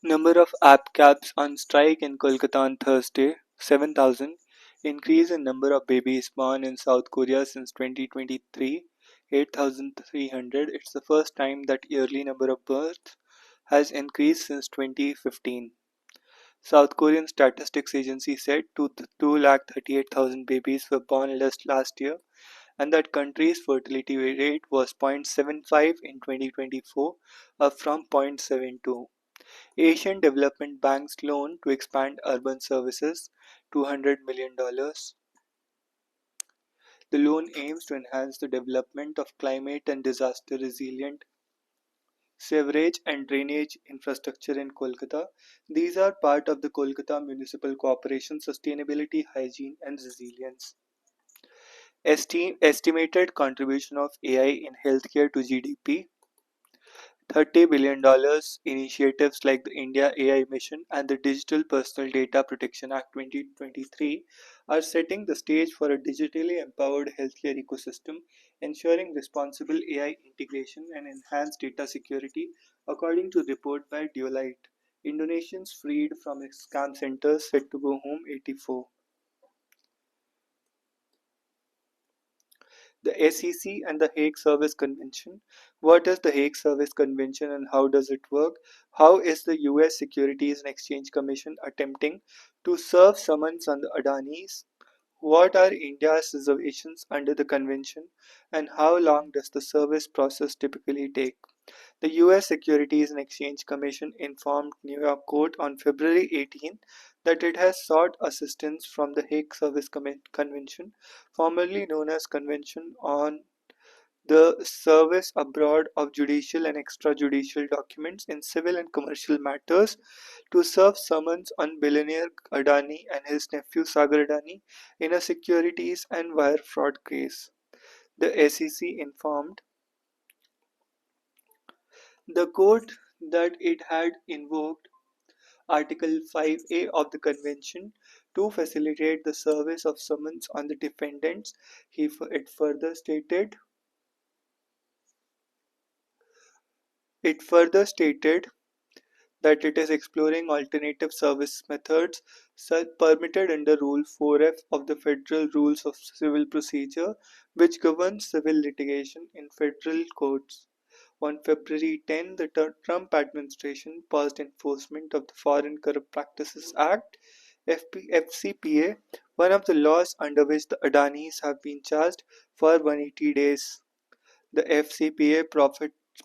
Number of app cabs on strike in Kolkata on Thursday, 7,000. Increase in number of babies born in South Korea since 2023, 8,300. It's the first time that yearly number of births has increased since 2015. South Korean Statistics Agency said 238,000 babies were born last year, and that country's fertility rate was 0.75 in 2024, up from 0.72. Asian Development Bank's loan to expand urban services, $200 million. The loan aims to enhance the development of climate and disaster resilient sewerage and drainage infrastructure in Kolkata. These are part of the Kolkata Municipal Corporation Sustainability, Hygiene and Resilience. Estimated contribution of AI in healthcare to GDP, $30 billion. Initiatives like the India AI Mission and the Digital Personal Data Protection Act 2023 are setting the stage for a digitally empowered healthcare ecosystem, ensuring responsible AI integration and enhanced data security, according to report by Dualite. Indonesians freed from scam centers set to go home 84. The SEC and the Hague Service Convention. What is the Hague Service Convention and how does it work? How is the US Securities and Exchange Commission attempting to serve summons on the Adanis? What are India's reservations under the convention and how long does the service process typically take? The US Securities and Exchange Commission informed New York Court on February 18 that it has sought assistance from the Hague Service Convention, formerly known as Convention on the Service Abroad of Judicial and Extrajudicial Documents in Civil and Commercial Matters, to serve summons on billionaire Adani and his nephew Sagar Adani in a securities and wire fraud case. The SEC informed the court that it had invoked Article 5A of the Convention to facilitate the service of summons on the defendants. It further stated that it is exploring alternative service methods permitted under Rule 4F of the Federal Rules of Civil Procedure, which governs civil litigation in federal courts. On February 10, the Trump administration paused enforcement of the Foreign Corrupt Practices Act (FCPA), one of the laws under which the Adanis have been charged, for 180 days. The FCPA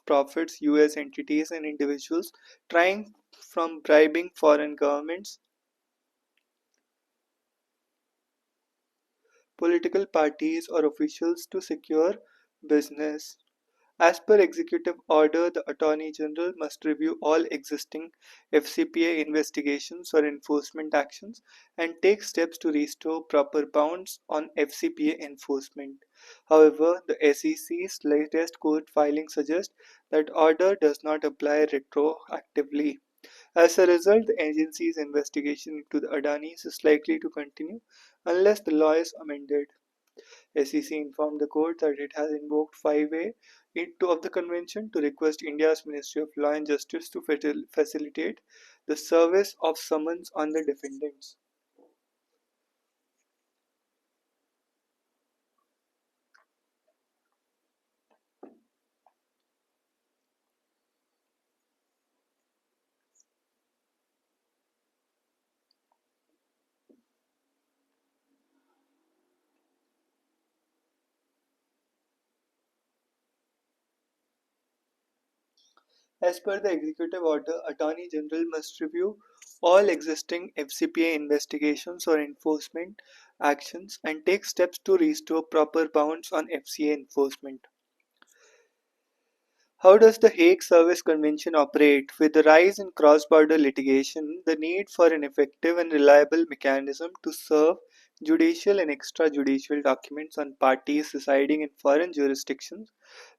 profits US entities and individuals trying from bribing foreign governments, political parties, or officials to secure business. As per executive order, the Attorney General must review all existing FCPA investigations or enforcement actions and take steps to restore proper bounds on FCPA enforcement. However, the SEC's latest court filing suggests that order does not apply retroactively. As a result, the agency's investigation into the Adanis is likely to continue unless the law is amended. SEC informed the court that it has invoked 5A of the convention to request India's Ministry of Law and Justice to facilitate the service of summons on the defendants. As per the executive order, Attorney General must review all existing FCPA investigations or enforcement actions and take steps to restore proper bounds on FCA enforcement. How does the Hague Service Convention operate? With the rise in cross-border litigation, the need for an effective and reliable mechanism to serve judicial and extrajudicial documents on parties residing in foreign jurisdictions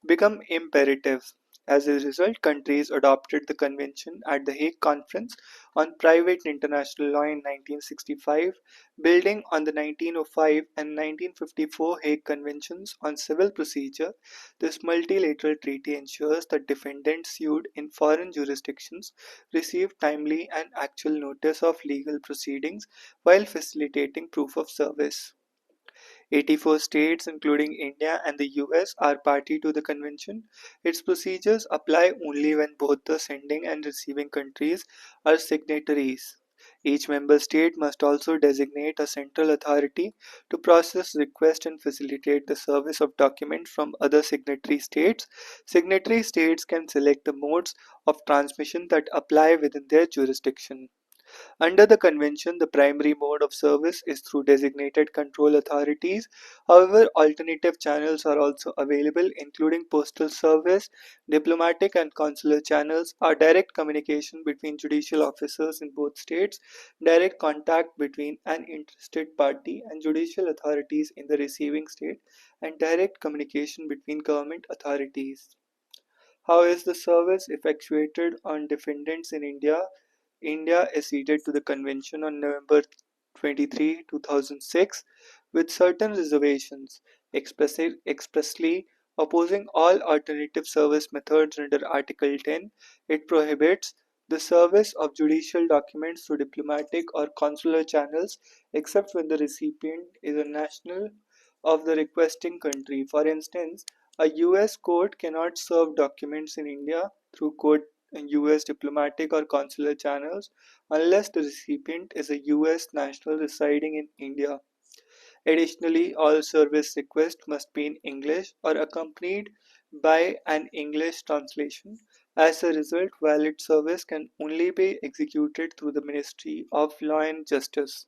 become imperative. As a result, countries adopted the convention at the Hague Conference on Private International Law in 1965, building on the 1905 and 1954 Hague Conventions on Civil Procedure. This multilateral treaty ensures that defendants sued in foreign jurisdictions receive timely and actual notice of legal proceedings while facilitating proof of service. 84 states, including India and the US, are party to the convention. Its procedures apply only when both the sending and receiving countries are signatories. Each member state must also designate a central authority to process requests and facilitate the service of documents from other signatory states. Signatory states can select the modes of transmission that apply within their jurisdiction. Under the convention, the primary mode of service is through designated control authorities. However, alternative channels are also available, including postal service, diplomatic and consular channels, or direct communication between judicial officers in both states, direct contact between an interested party and judicial authorities in the receiving state, and direct communication between government authorities. How is the service effectuated on defendants in India? India acceded to the convention on November 23, 2006, with certain reservations, expressly opposing all alternative service methods under Article 10. It prohibits the service of judicial documents through diplomatic or consular channels except when the recipient is a national of the requesting country. For instance, a US court cannot serve documents in India through US diplomatic or consular channels unless the recipient is a US national residing in India. Additionally, all service requests must be in English or accompanied by an English translation. As a result, valid service can only be executed through the Ministry of Law and Justice,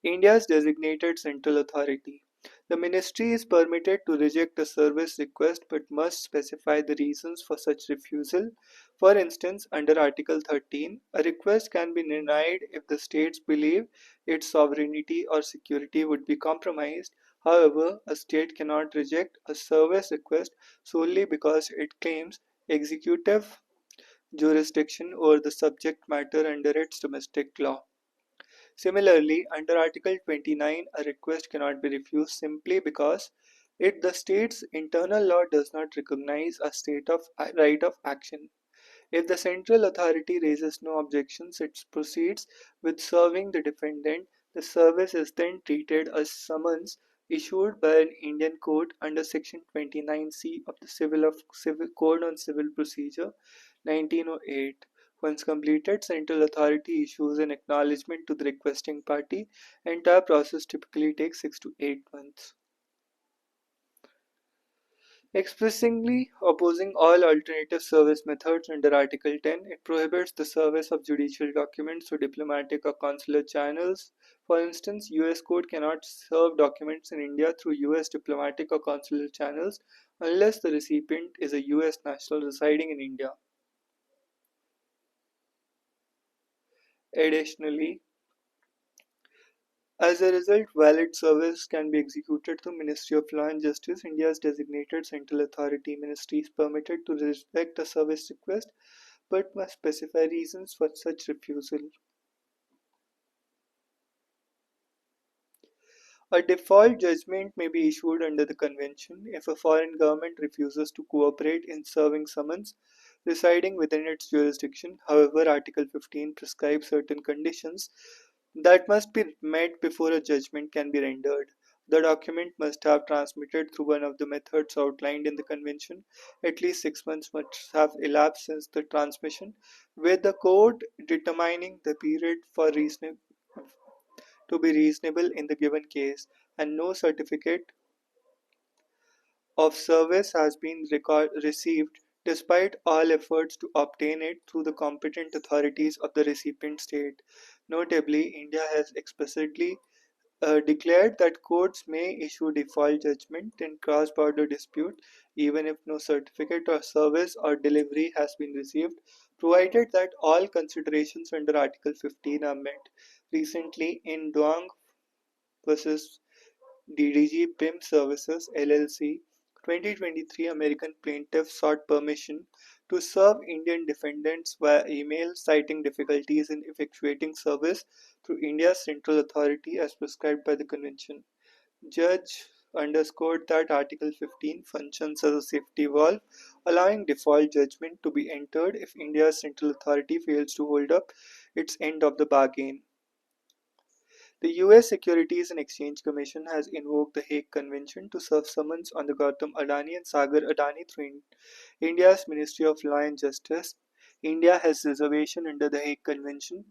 India's designated central authority. The ministry is permitted to reject a service request but must specify the reasons for such refusal. For instance, under Article 13, a request can be denied if the states believe its sovereignty or security would be compromised. However, a state cannot reject a service request solely because it claims executive jurisdiction over the subject matter under its domestic law. Similarly, under Article 29, a request cannot be refused simply because the state's internal law does not recognize a state of right of action. If the central authority raises no objections, it proceeds with serving the defendant. The service is then treated as summons issued by an Indian court under Section 29C of the Civil Code on Civil Procedure 1908. Once completed, central authority issues an acknowledgement to the requesting party. Entire process typically takes 6 to 8 months. Expressly opposing all alternative service methods under Article 10, it prohibits the service of judicial documents through diplomatic or consular channels. For instance, US court cannot serve documents in India through US diplomatic or consular channels unless the recipient is a US national residing in India. Additionally, as a result, valid service can be executed through Ministry of Law and Justice, India's designated central authority. Ministry is permitted to reject a service request but must specify reasons for such refusal. A default judgment may be issued under the convention if a foreign government refuses to cooperate in serving summons residing within its jurisdiction. However, Article 15 prescribes certain conditions that must be met before a judgment can be rendered. The document must have transmitted through one of the methods outlined in the convention. At least 6 months must have elapsed since the transmission, with the court determining the period for to be reasonable in the given case, and no certificate of service has been received despite all efforts to obtain it through the competent authorities of the recipient state. Notably, India has explicitly declared that courts may issue default judgment in cross-border dispute even if no certificate of service or delivery has been received, provided that all considerations under Article 15 are met. Recently, in Duang versus DDG PIM Services LLC 2023, American plaintiff sought permission to serve Indian defendants via email, citing difficulties in effectuating service through India's central authority as prescribed by the convention. Judge underscored that Article 15 functions as a safety valve, allowing default judgment to be entered if India's central authority fails to hold up its end of the bargain. The US Securities and Exchange Commission has invoked the Hague Convention to serve summons on the Gautam Adani and Sagar Adani through India's Ministry of Law and Justice. India has reservation under the Hague Convention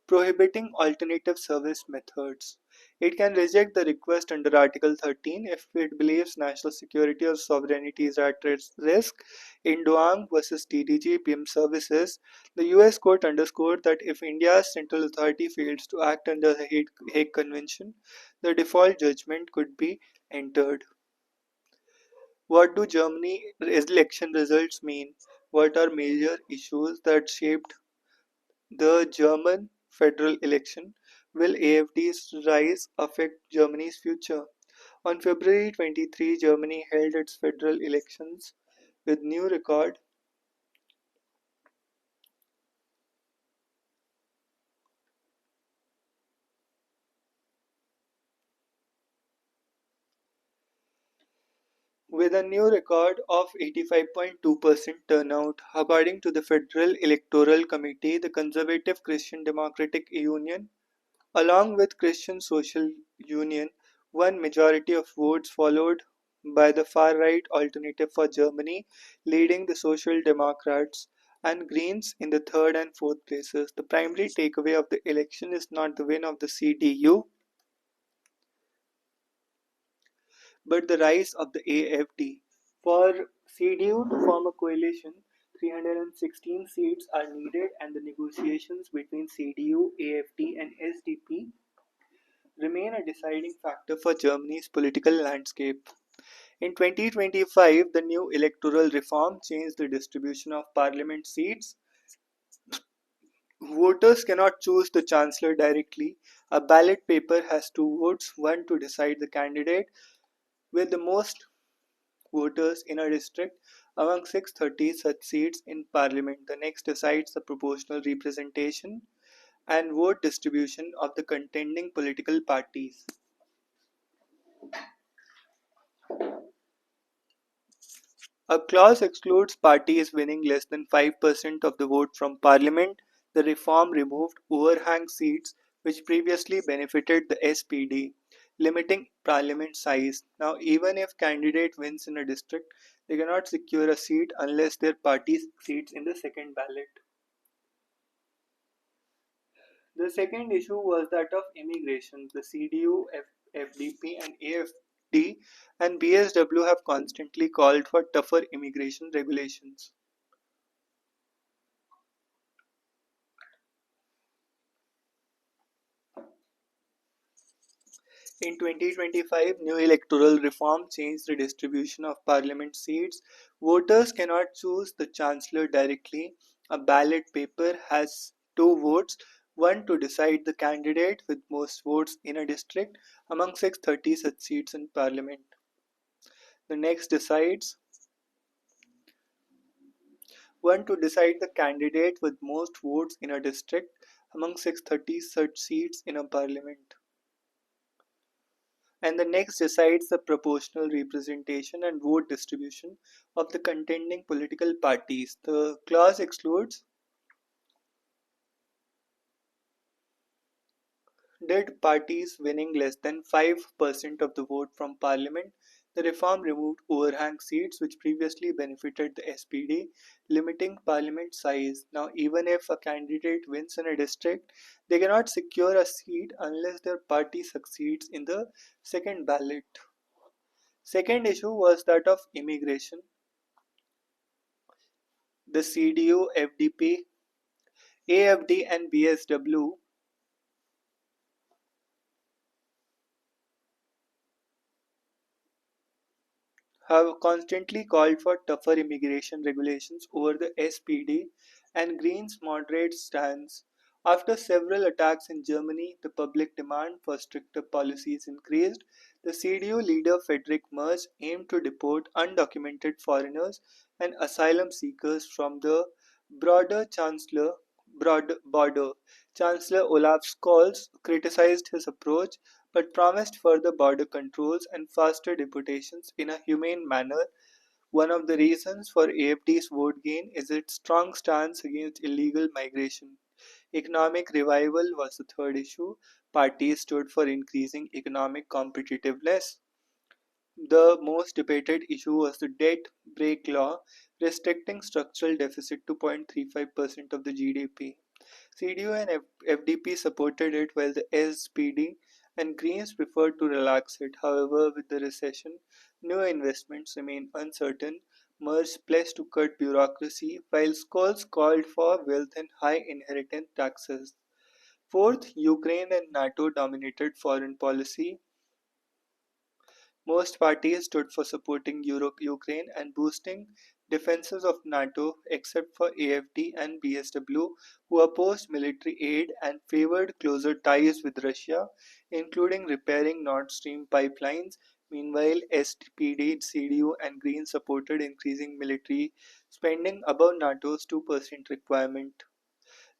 prohibiting alternative service methods. It can reject the request under Article 13 if it believes national security or sovereignty is at risk. In Doang versus TDG BIM services, the US court underscored that if India's central authority fails to act under the Hague Convention, the default judgment could be entered. What do Germany election results mean? What are major issues that shaped the German federal election? Will AfD's rise affect Germany's future? On February 23, Germany held its federal elections with new record with a new record of 85.2% turnout. According to the Federal Electoral Committee, the Conservative Christian Democratic Union, along with Christian Social Union, won majority of votes, followed by the far-right Alternative for Germany, leading the Social Democrats and Greens in the third and fourth places. The primary takeaway of the election is not the win of the CDU, but the rise of the AfD. For CDU to form a coalition, 316 seats are needed, and the negotiations between CDU, AfD, and SDP remain a deciding factor for Germany's political landscape. In 2025, the new electoral reform changed the distribution of parliament seats. Voters cannot choose the chancellor directly. A ballot paper has two votes, one to decide the candidate with the most voters in a district among 630 such seats in parliament. The next decides the proportional representation and vote distribution of the contending political parties. A clause excludes parties winning less than 5% of the vote from parliament. The reform removed overhang seats which previously benefited the SPD, limiting parliament size. Now, even if candidate wins in a district, they cannot secure a seat unless their party succeeds in the second ballot. The second issue was that of immigration. The CDU, FDP, and AfD and BSW have constantly called for tougher immigration regulations. In 2025, new electoral reform changed the distribution of parliament seats. Voters cannot choose the chancellor directly. A ballot paper has two votes, one to decide the candidate with most votes in a district among 630 such seats in parliament. The next decides one to decide the candidate with most votes in a district among 630 such seats in a parliament. And the next decides the proportional representation and vote distribution of the contending political parties. The clause excludes did parties winning less than 5% of the vote from parliament. The reform removed overhang seats which previously benefited the SPD, limiting parliament size. Now, even if a candidate wins in a district, they cannot secure a seat unless their party succeeds in the second ballot. Second issue was that of immigration. The CDU, FDP, AfD, and BSW have constantly called for tougher immigration regulations over the SPD and Greens' moderate stance. After several attacks in Germany, the public demand for stricter policies increased. The CDU leader Friedrich Merz aimed to deport undocumented foreigners and asylum seekers from the broader chancellor border. Chancellor Olaf Scholz criticized his approach but promised further border controls and faster deportations in a humane manner. One of the reasons for AFD's vote gain is its strong stance against illegal migration. Economic revival was the third issue. Parties stood for increasing economic competitiveness. The most debated issue was the debt brake law, restricting structural deficit to 0.35% of the GDP. CDU and FDP supported it while the SPD and Greens preferred to relax it. However, with the recession, new investments remain uncertain. Merz pledged to cut bureaucracy, while Scholz called for wealth and high inheritance taxes. Fourth, Ukraine and NATO dominated foreign policy. Most parties stood for supporting Ukraine and boosting defenses of NATO, except for AfD and BSW, who opposed military aid and favored closer ties with Russia, including repairing Nord Stream pipelines. Meanwhile, SPD, CDU, and Greens supported increasing military spending above NATO's 2% requirement.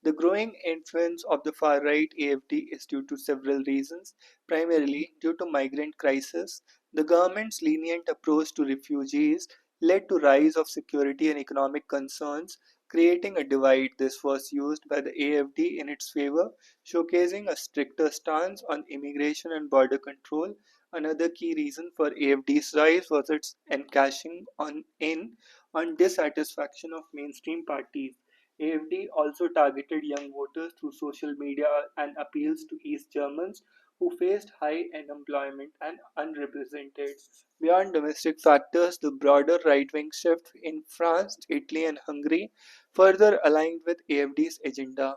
The growing influence of the far-right AfD is due to several reasons, primarily due to migrant crisis. The government's lenient approach to refugees led to rise of security and economic concerns, creating a divide. This was used by the AfD in its favor, showcasing a stricter stance on immigration and border control. Another key reason for AfD's rise was its encashing on dissatisfaction of mainstream parties. AfD also targeted young voters through social media and appeals to East Germans who faced high unemployment and unrepresented. Beyond domestic factors, the broader right-wing shift in France, Italy, and Hungary further aligned with AfD's agenda.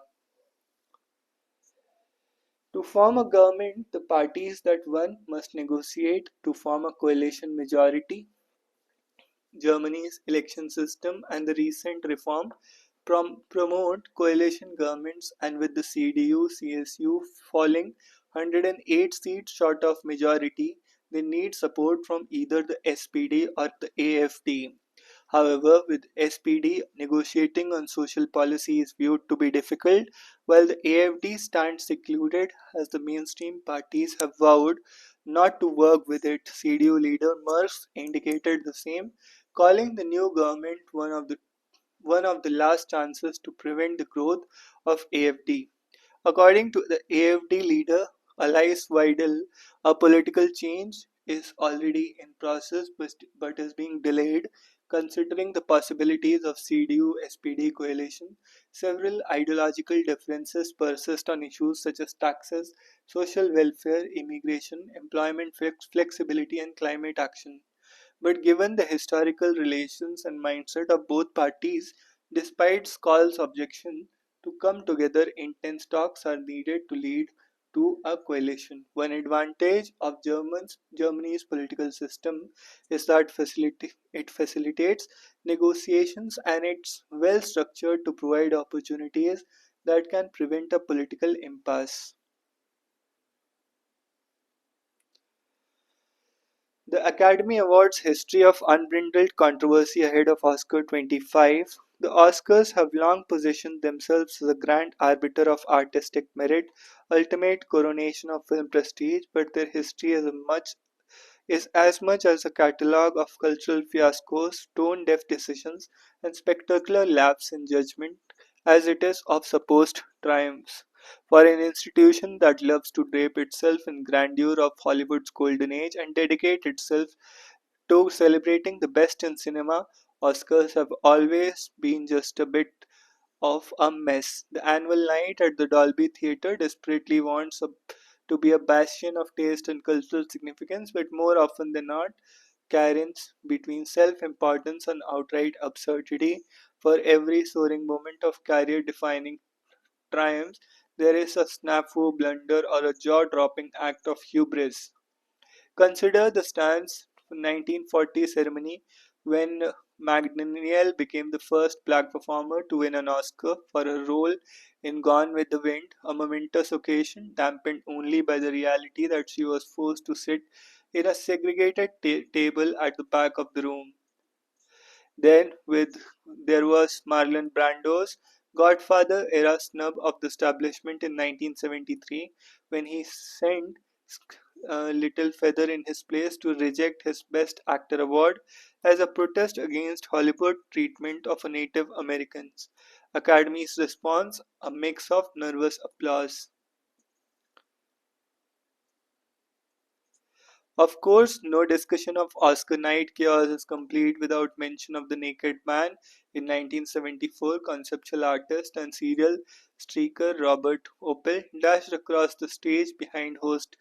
To form a government, the parties that won must negotiate to form a coalition majority. Germany's election system and the recent reform promote coalition governments, and with the CDU-CSU falling 108 seats short of majority, they need support from either the SPD or the AfD. However, with SPD negotiating on social policy is viewed to be difficult, while the AfD stands secluded as the mainstream parties have vowed not to work with it. CDU leader Merz indicated the same, calling the new government one of the last chances to prevent the growth of AfD. According to the AfD leader Alice Weidel, a political change is already in process but is being delayed considering the possibilities of CDU-SPD coalition. Several ideological differences persist on issues such as taxes, social welfare, immigration, employment flexibility, and climate action. But given the historical relations and mindset of both parties, despite Skoll's objection to come together, intense talks are needed to lead to a coalition. One advantage of Germany's political system is that it facilitates negotiations and it's well structured to provide opportunities that can prevent a political impasse. The Academy Awards history of unbridled controversy ahead of Oscar 25. The Oscars have long positioned themselves as a grand arbiter of artistic merit, ultimate coronation of film prestige, but their history is as much as a catalogue of cultural fiascos, tone deaf decisions, and spectacular lapse in judgment as it is of supposed triumphs. For an institution that loves to drape itself in grandeur of Hollywood's golden age and dedicate itself to celebrating the best in cinema, Oscars have always been just a bit of a mess. The annual night at the Dolby Theatre desperately wants to be a bastion of taste and cultural significance, but more often than not, careens between self-importance and outright absurdity. For every soaring moment of career-defining triumphs, there is a snafu, blunder, or a jaw-dropping act of hubris. Consider the Stan's 1940 ceremony when McDaniel became the first black performer to win an Oscar for her role in Gone with the Wind, a momentous occasion dampened only by the reality that she was forced to sit in a segregated table at the back of the room. Then with there was Marlon Brando's Godfather era snub of the establishment in 1973 when he sent Little Feather in his place to reject his Best Actor award as a protest against Hollywood treatment of Native Americans. Academy's response: a mix of nervous applause. Of course, no discussion of Oscar night chaos is complete without mention of The Naked Man. In 1974, conceptual artist and serial streaker Robert Opel dashed across the stage behind host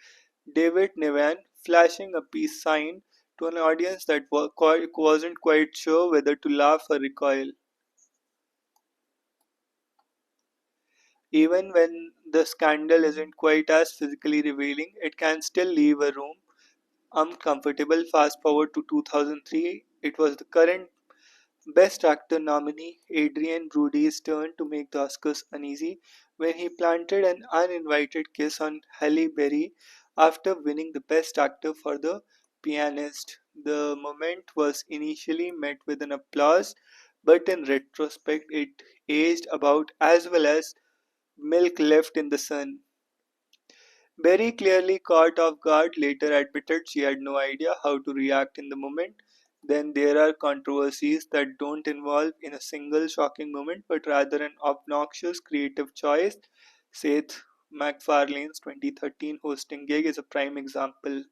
David Niven, flashing a peace sign to an audience that wasn't quite sure whether to laugh or recoil. Even when the scandal isn't quite as physically revealing, it can still leave a room uncomfortable. Fast forward to 2003, it was the current Best Actor nominee Adrian Brody's turn to make the Oscars uneasy when he planted an uninvited kiss on Halle Berry after winning the Best Actor for The Pianist. The moment was initially met with an applause, but in retrospect, it aged about as well as milk left in the sun. Berry, clearly caught off guard, later admitted she had no idea how to react in the moment. Then there are controversies that don't involve in a single shocking moment but rather an obnoxious creative choice. Seth MacFarlane's 2013 hosting gig is a prime example.